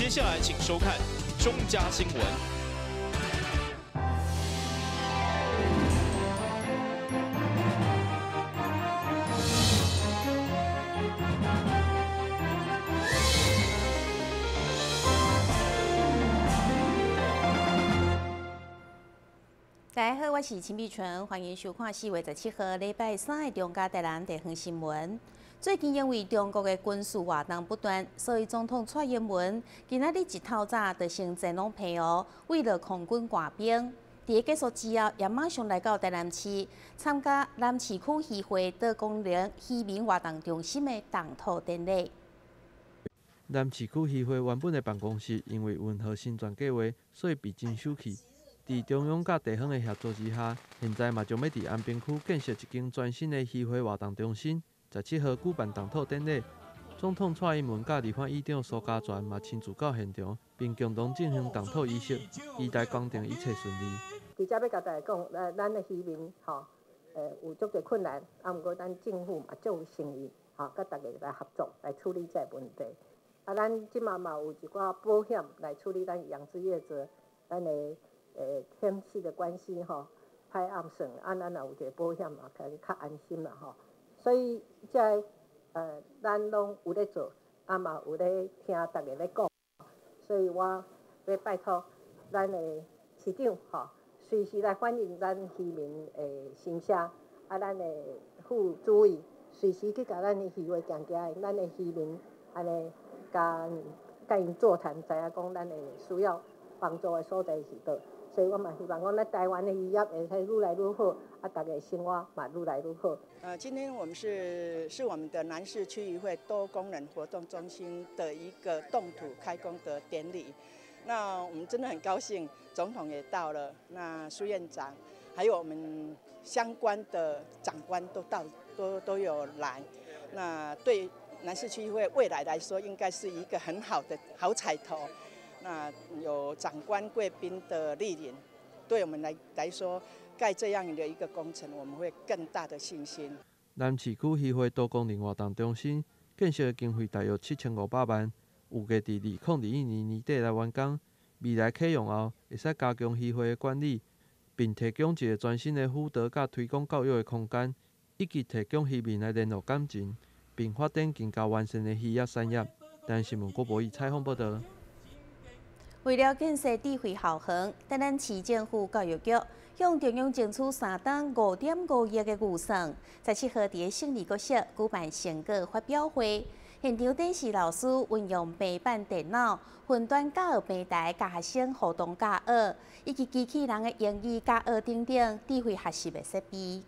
接下来请收看中嘉新闻。大家好，我是秦碧纯，欢迎收看4月17号礼拜3的中嘉台南地方新闻。最近因为中国的军事活动不断，所以总统蔡英文今仔日一透早就先前往澎湖，为了空军官兵。在结束之后，也马上来到台南市参加南市区议会岛公园渔民活动中心的动土典礼。南市区议会原本的办公室因为温和新转计划，所以被征收去。在中央甲地方的协助之下，现在嘛将要伫安平区建设一间全新的渔会活动中心。17号举办动土典礼，总统蔡英文甲立法院长苏嘉全嘛亲自到现场，并共同进行动土仪式，期待公定一切顺利。直接要甲大家讲，咱的渔民有足侪困难，毋过咱政府嘛足有诚意，甲大家来合作来处理这问题。咱即嘛有一寡保险来处理咱养殖业者，咱的天气的关系歹暗算，咱若有一个保险嘛，可以较安心啦所以咱拢有咧做，嘛有咧听大家咧讲，所以我要拜托咱的市长随时来反映咱渔民的心声，咱的副主委随时去甲咱的渔会行行的，咱的渔民安尼甲因座谈，知影讲咱的需要帮助的所在是倒。所以我嘛希望讲，咱台湾的渔业会愈来愈好，大家生活嘛愈来愈好。今天我们是我们的南市区渔会多功能活动中心的一个动土开工的典礼。那我们真的很高兴，总统也到了，那苏院长还有我们相关的长官都有来。那对南市区渔会未来来说，应该是一个很好的好彩头。那有长官贵宾的莅临，对我们来说，盖这样的一个工程，我们会更大的信心。南市区渔会多功能活动中心建设的经费大约7500万，预计伫2021年年底来完工。未来启用后，会使加强渔会的管理，并提供一个全新的辅导甲推广教育的空间，以及提供渔民来联络感情，并发展更加完善的渔业产业。台湾新闻郭博义采访报道。为了建设智慧校园，台南市政府教育局向中央争取3档5.5亿的预算，17号伫胜利国小举办成果发表会。现场展示老师运用平板电脑、云端教学平台，甲学生互动教学，以及机器人的英语教学等等智慧学习的设备。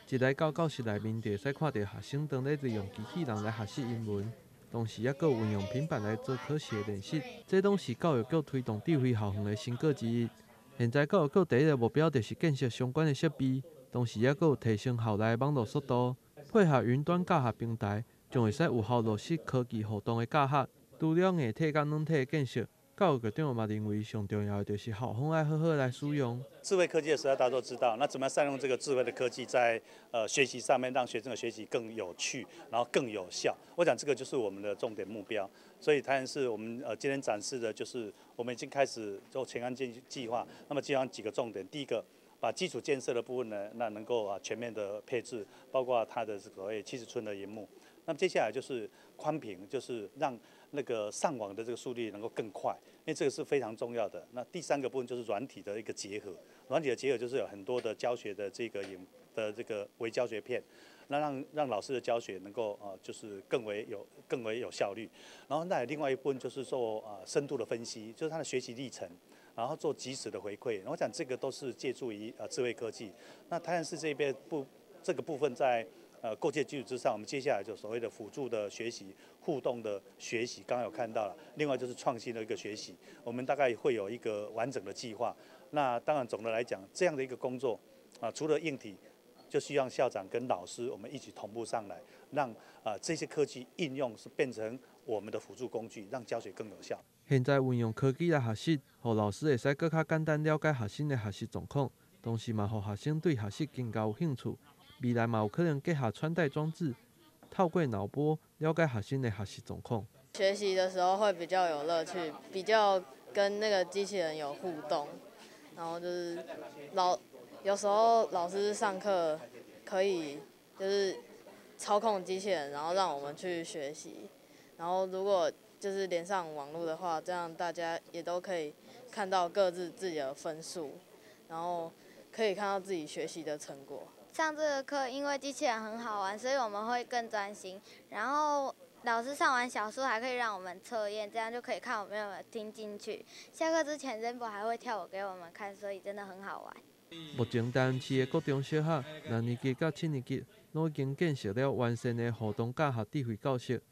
一来到教室内面，就会使看到学生当咧利用机器人来学习英文。同时，也有运用平板来做考试的练习，这拢是教育局推动智慧校园的成果之一。现在教育局第一个目标就是建设相关的设备，同时也有提升校内网络速度，配合云端教学平台，将会使有效落实科技互动的教学。除了硬体甲软体的建设，教育局长嘛认为上重要的就是校方要好好来使用智慧科技的时代，大家都知道，那怎么样善用这个智慧的科技在学习上面，让学生的学习更有趣，然后更有效。我想这个就是我们的重点目标。所以台南市我们今天展示的就是我们已经开始做前瞻计划。那么计划几个重点，第一个，把基础建设的部分呢，那能够全面的配置，包括它的所谓70寸的萤幕。那么接下来就是宽屏，就是让那个上网的这个速率能够更快，因为这个是非常重要的。那第3个部分就是软体的一个结合，软体的结合就是有很多的教学的这个微教学片，那让老师的教学能够就是更为有效率。然后再另外一部分就是做深度的分析，就是他的学习历程，然后做及时的回馈。我想这个都是借助于智慧科技。那台南市这边这个部分在构建基础之上，我们接下来就所谓的辅助的学习、互动的学习，刚刚有看到了。另外就是创新的一个学习，我们大概会有一个完整的计划。那当然总的来讲，这样的一个工作除了硬体，就需要校长跟老师我们一起同步上来，让这些科技应用是变成我们的辅助工具，让教学更有效。现在运用科技来学习，让老师会使更较简单了解学生的学习状况，同时嘛，让学生对学习更加有兴趣。未来嘛有可能结合穿戴装置，透过脑波了解学生的学习状况。学习的时候会比较有乐趣，比较跟那个机器人有互动，然后就是有时候老师上课可以就是操控机器人，然后让我们去学习，然后如果就是连上网络的话，这样大家也都可以看到各自己的分数，然后可以看到自己学习的成果。上这个课，因为机器人很好玩，所以我们会更专心。然后老师上完小书还可以让我们测验，这样就可以看我们有没有听进去。下课之前 Rainbow 还会跳舞给我们看，所以真的很好玩。目前台南市的各中小学6年级到7年级都已经建设了完善的互动教学智慧教室。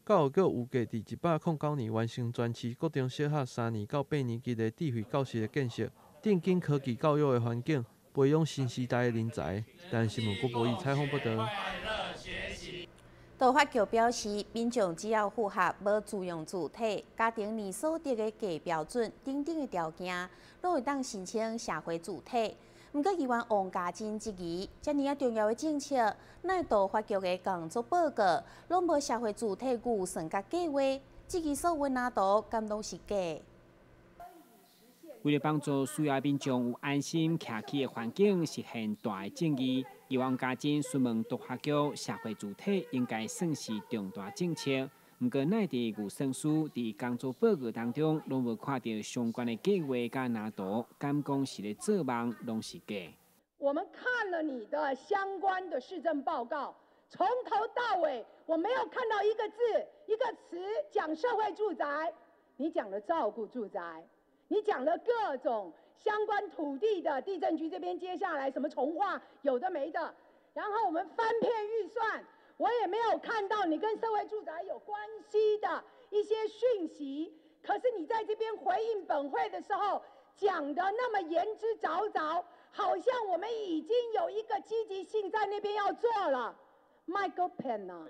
教育局预计伫109年完成全市各中小学3年到8年级的智慧教室的建设，振兴科技教育的环境，培养新时代的人才。但新闻国报采访报道。都发局表示，民众只要符合无自用主体、家庭年所得的低标准等等的条件，都会当申请社会主体。不过，议员王家珍质疑，遮尔啊重要的政策，乃都发局的工作报告，拢无社会主体预算甲计划，这个所谓哪都敢拢是假。为了帮助需要民众有安心徛起的环境，实现大的正义，议员家珍询问督发局社会主体应该算是重大政策。不过，内地预算书伫工作报告当中，拢无看到相关的计划甲拿图，敢讲是咧做梦，拢是假。我们看了你的相关的市政报告，从头到尾，我没有看到一个字、一个词讲社会住宅，你讲了照顾住宅。你讲了各种相关土地的，地政局这边接下来什么重划有的没的，然后我们翻遍预算，我也没有看到你跟社会住宅有关系的一些讯息。可是你在这边回应本会的时候讲的那么言之凿凿，好像我们已经有一个积极性在那边要做了。Michael Penn 啊。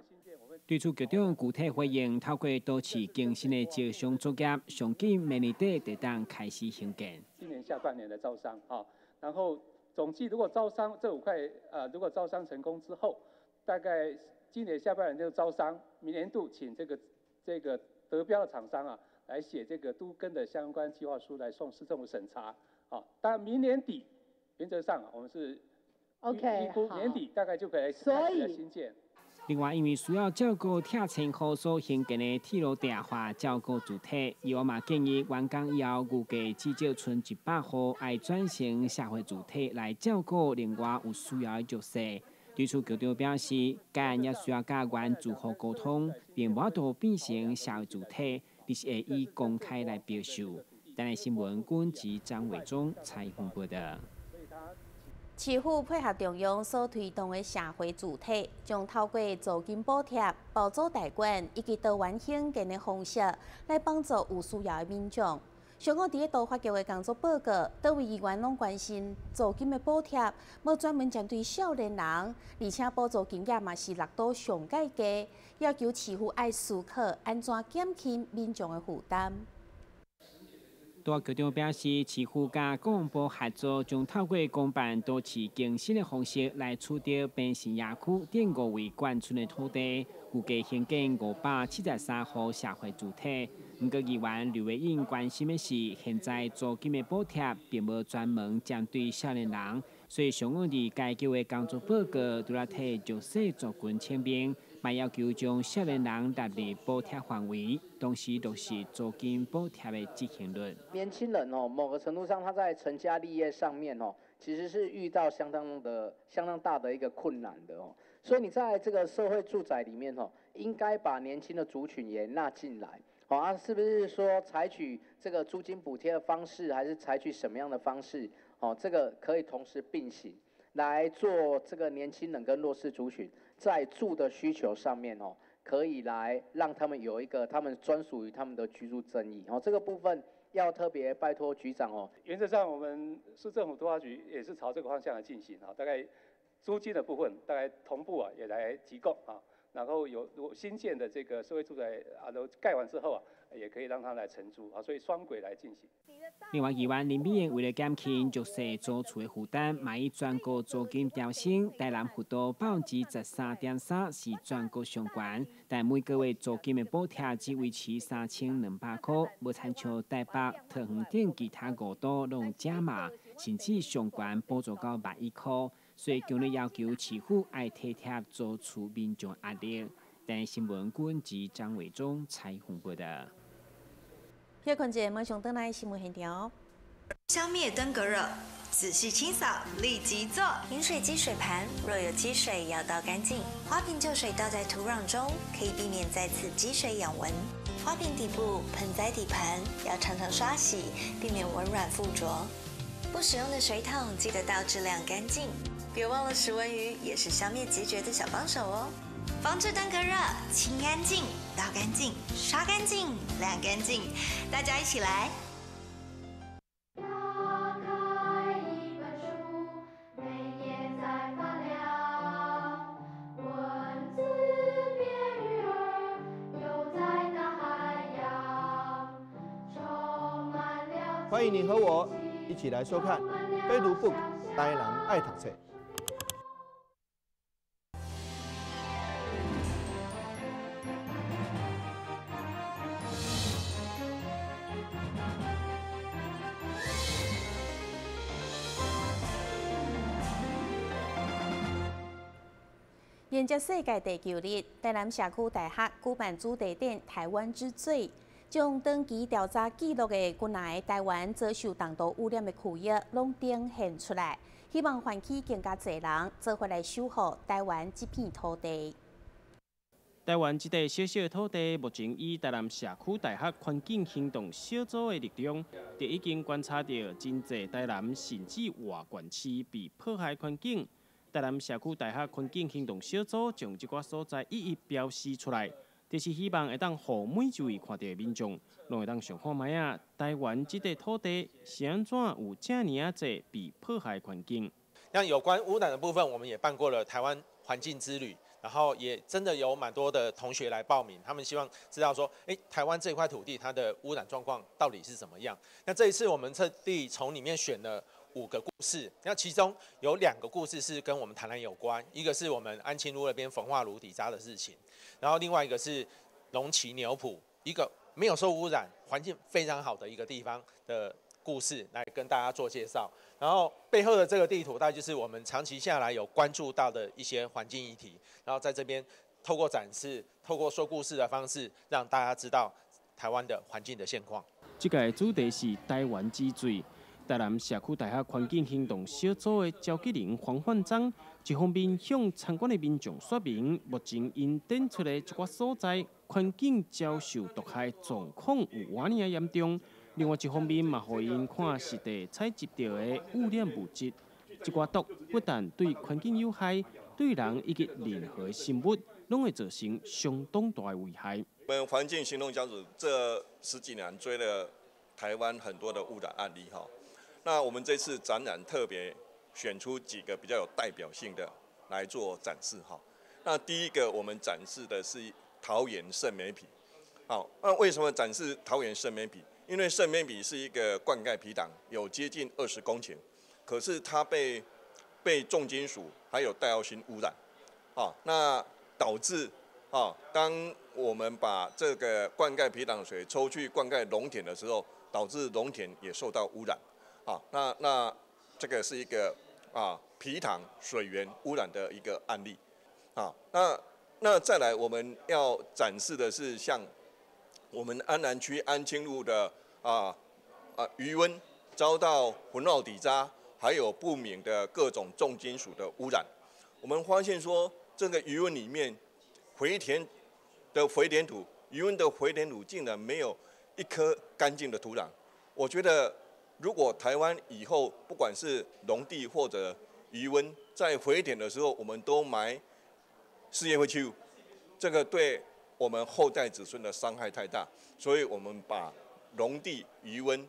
对此，局长具体回应，透过多次更新的招商作业，上紧明年底就当开始兴建。今年下半年的招商啊，然后总计如果招商这5块如果招商成功之后，大概今年下半年就招商，明年度请这个得标的厂商啊来写这个都更的相关计划书来送市政府审查。好，当然明年底原则上我们是预估年底大概就可以开始新建。另外，因为需要照顾铁青科所兴建的铁路地化照顾主体，伊我嘛建议完工以后，预计至少剩100户爱转型社会主体来照顾另外有需要的弱势。对此，局长表示，该案也需要甲原住户沟通，并无度变成社会主体，而是会以公开来表述。台南新闻军及张伟忠采访报道。市府配合中央所推动的社会主体，将透过租金补贴、包租代管以及多元兴建的方式，来帮助有需要的民众。香港伫都发局的工作报告，多位议员拢关心租金的补贴，无专门针对少年人，而且补助金额嘛是6都上介低，要求市府爱思考安怎减轻民众的负担。大局长表示，市府甲公安部合作，将透过公办多次更新的方式来处理边城野区第5位管村的土地，预计兴建573户社会主体。不过，议员刘伟英关心的是，现在租金的补贴并无专门针对少年人，所以上午伫该局的工作报告，除了替弱势族群签名。嘛要求将少年人纳入补贴范围，同时落实租金补贴的执行率。年轻人某个程度上他在成家立业上面其实是遇到相当大的一个困难的所以你在这个社会住宅里面应该把年轻的族群也纳进来。是不是说采取这个租金补贴的方式，还是采取什么样的方式？这个可以同时并行来做这个年轻人跟弱势族群。在住的需求上面可以来让他们有一个他们专属于他们的居住正义这个部分要特别拜托局长原则上，我们市政府都发局也是朝这个方向来进行大概租金的部分大概同步也来提供然后如果新建的这个社会住宅都盖完之后也可以让它来承租所以双轨来进行。另外，议员林美燕为了减轻弱势租厝的负担，嘛以全国租金调升，台南幅度13.3%是全国上悬，但每个月租金的补贴只维持3200块，无参像台北、桃园等其他5都拢加码，甚至上悬补助到11000块。所以强烈要求市府爱体贴租厝民众压力。但新闻顾问及张伟忠采访报道。叶坤杰马上登来新闻现场。消灭登革热，仔细清扫，立即做。饮水机水盘若有积水，要倒干净。花瓶旧水倒在土壤中，可以避免再次积水养蚊。花瓶底部、盆栽底盘要常常刷洗，避免蚊卵附着。不使用的水桶记得倒至晾干净。别忘了食蚊鱼也是消灭孑孓的小帮手哦。防治登革热，清干净、倒干净、刷干净、晾干净，大家一起来。打开一本书，每页在发亮，文字变鱼儿，游在大海洋，充满了。欢迎你和我一起来收看《飞读 Book》，台南爱读册。迎接世界地球日，台南社区大学举办主题展《台湾之最》，将长期调查记录的国内台湾遭受重度污染的区域拢呈现出来，希望唤起更加侪人做回来守护台湾这片土地。台湾这块小小的土地，目前以台南社区大学环境行动小组的力量，就已经观察到真侪台南甚至外县市被破坏环境。台南社区大学环境行动小组将这寡所在一一标示出来，就是希望会当互每一位看到的民众，拢会当想看卖啊，台湾这块土地是安怎有这么啊侪被破坏环境。像有关污染的部分，我们也办过了台湾环境之旅，然后也真的有蛮多的同学来报名，他们希望知道说，台湾这块土地它的污染状况到底是怎么样。那这一次我们特地从里面选了5个故事，那其中有2个故事是跟我们台南有关，一个是我们安亲路那边焚化炉底渣的事情，然后另外一个是龙崎牛埔一个没有受污染、环境非常好的一个地方的故事，来跟大家做介绍。然后背后的这个地图，大概就是我们长期下来有关注到的一些环境议题，然后在这边透过展示、透过说故事的方式，让大家知道台湾的环境的现况。这个主题是台湾之最。台南社区大学环境行动小组的召集人黄焕章，一方面向参观的民众说明，目前因展出的一寡所在环境遭受毒害状况有偌尔严重；另外一方面嘛，互因看实地采集到的污染物质，这寡毒不但对环境有害，对人以及任何生物拢会造成相当大的危害。我们环境行动小组这10几年追了台湾很多的污染案例哈。那我们这次展览特别选出几个比较有代表性的来做展示哈。那第一个我们展示的是桃园圣美埤，好，那为什么展示桃园圣美埤？因为圣美埤是一个灌溉埤塘，有接近20公顷，可是它被重金属还有戴奥辛污染，啊，那导致啊，当我们把这个灌溉埤塘水抽去灌溉农田的时候，导致农田也受到污染。好，那这个是一个埤塘水源污染的一个案例，那再来我们要展示的是像我们安南区安清路的余温遭到焚化底渣，还有不明的各种重金属的污染。我们发现说，这个余温里面回填的回填土，余温的回填土竟然没有一颗干净的土壤，我觉得。如果台湾以后不管是农地或者余温，在回填的时候，我们都埋事业废弃物，这个对我们后代子孙的伤害太大，所以我们把农地余温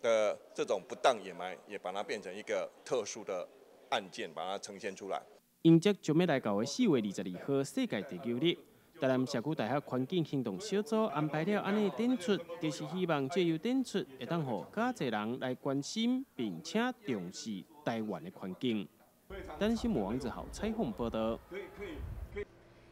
的这种不当掩埋，也把它变成一个特殊的案件，把它呈现出来。迎接将要来到的4月22號世界地球日，台南社區大學環境行動小組安排了安尼展出，就是希望借由展出，會當予較濟人來關心並且重視台灣的環境。單新聞網之後採訪報道。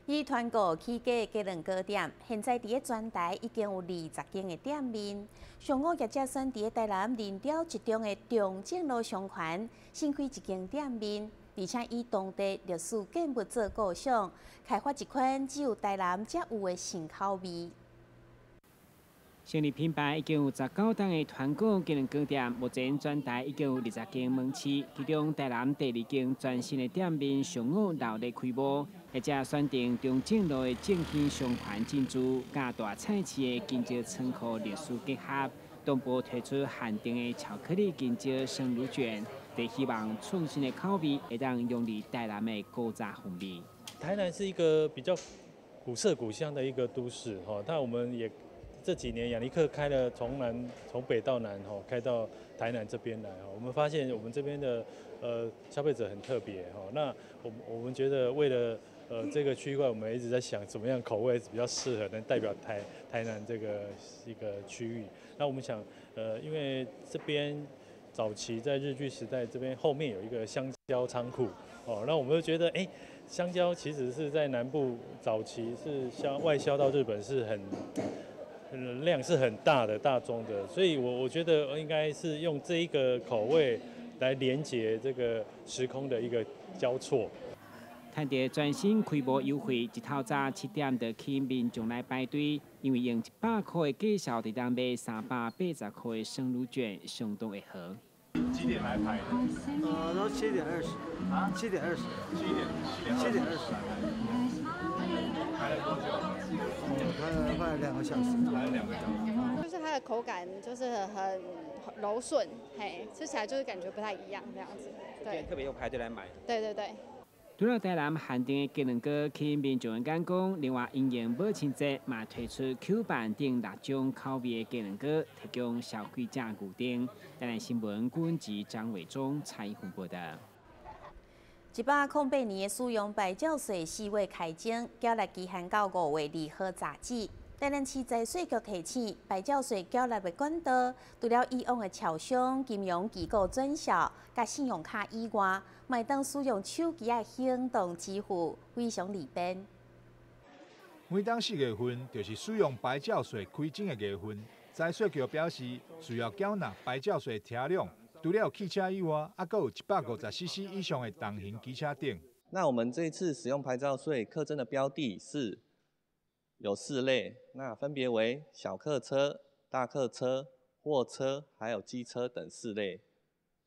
以團購起價嘅兩個點，現在伫個全台已經有20間嘅店面。上午業者選伫個台南林調集中嘅中正路商圈新開一間店面，而且以當地歷史建築做構想，開發一款只有台南才有嘅新口味。成立品牌已經有19檔嘅團購機能糕點，目前全台已經有20間門市，其中台南第2間全新嘅店面上午熱烈開幕，或者選定中正路嘅正興商圈進駐，加大菜市嘅經濟倉庫歷史結合，同步推出限定嘅巧克力經濟生乳卷，就希望創新嘅口味會當用嚟台南嘅古早風味。台南是一個比較古色古香的一個都市，但我們也這幾年雅尼克開了從北到南開到台南這邊來，我們發現我們這邊的消費者很特別，那我們覺得為了這個區塊，我們一直在想怎麼樣口味比較適合能代表台南這個一個區域。那我們想因為這邊早期在日據時代，這邊後面有一個香蕉倉庫，那我們就覺得香蕉其實是在南部早期是外銷到日本是量是很大的、大宗的，所以我覺得應該是用這一個口味來連接這個時空的一個交錯。趁着全新開幕優惠，一透早7點就起民眾來排隊，因為用100塊的價錢，就當買380塊的生乳卷，相當會好。幾點來排的？都7點20。啊？7點20。7點20。排了多久？排了快2個小時。排了2個小時。就是它的口感就是很柔順，吃起來就是感覺不太一樣這樣子。對。特別有排隊來買。對對對。除了台南限定的機能糕，吸引民眾的眼光，另外因應母親節嘛推出 Q 版等6種口味的機能糕，提供消費者預訂。台南新聞顧及張偉忠採訪報道。108年的使用牌照稅4月開徵，繳納期限到5月2號截止。台南市財稅局提醒，牌照稅繳納的管道，除了以往的超商、金融機構轉銷、甲信用卡以外，賣當使用手機的行動支付，非常利便。每當4月份，就是使用牌照稅開徵的月份。財稅局表示，需要繳納牌照稅車輛，除了汽車以外，還有150cc 以上的重型機車等。那我們這一次使用牌照稅課徵的標的是有4類，那分別為小客車、大客車、貨車，還有機車等4類。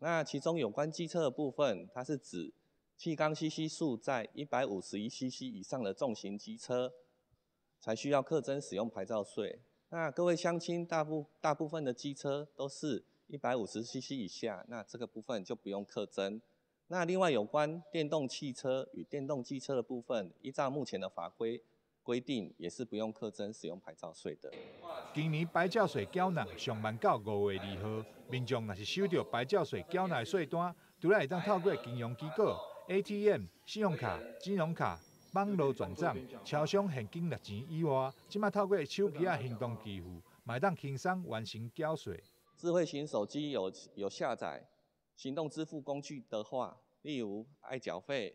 那其中有關機車的部分，它是指氣缸 CC 數在151cc 以上的重型機車，才需要課徵使用牌照稅。那各位鄉親，大部分的機車都是150cc 以下，那這個部分就不用課徵。那另外有關電動汽車與電動機車的部分，依照目前的法規定，也是不用課徵使用牌照稅的。今年牌照稅繳納上慢到5月2號，民眾若是收到牌照稅繳納稅單，除了會當透過金融機構、ATM、信用卡、金融卡、網絡轉賬、超商現金拿錢以外，即馬透過手機啊行動支付，嘛會當輕鬆完成繳稅。智慧型手機有下載行動支付工具的話，例如愛繳費、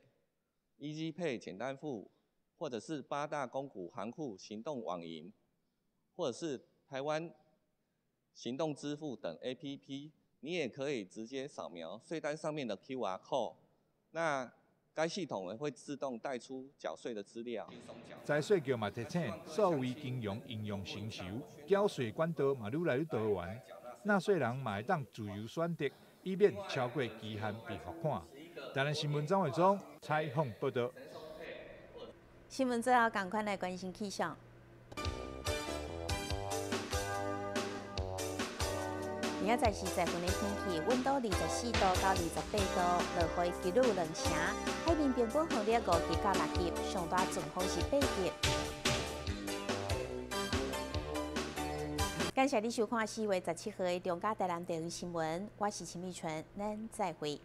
Easy Pay 簡單付，或者是8大公股行庫行動網銀，或者是台灣行動支付等 APP， 你也可以直接掃描稅單上面的 QR code， 那該系統會自動帶出繳稅的資料。財稅局嘛提醒，數位金融應用成熟，繳稅管道嘛愈來愈多元，納稅人嘛會當自由選擇，以免超過期限被罰款。台南新聞張偉忠採訪報道。新聞最後趕快來關心氣象。明仔載40分的天氣，溫度24度到28度，落雨幾率2成，海面平均風力5級到6級，上大陣風是8級。感謝你收看4月17號的中嘉台南地方新聞，我是陳美純，咱再會。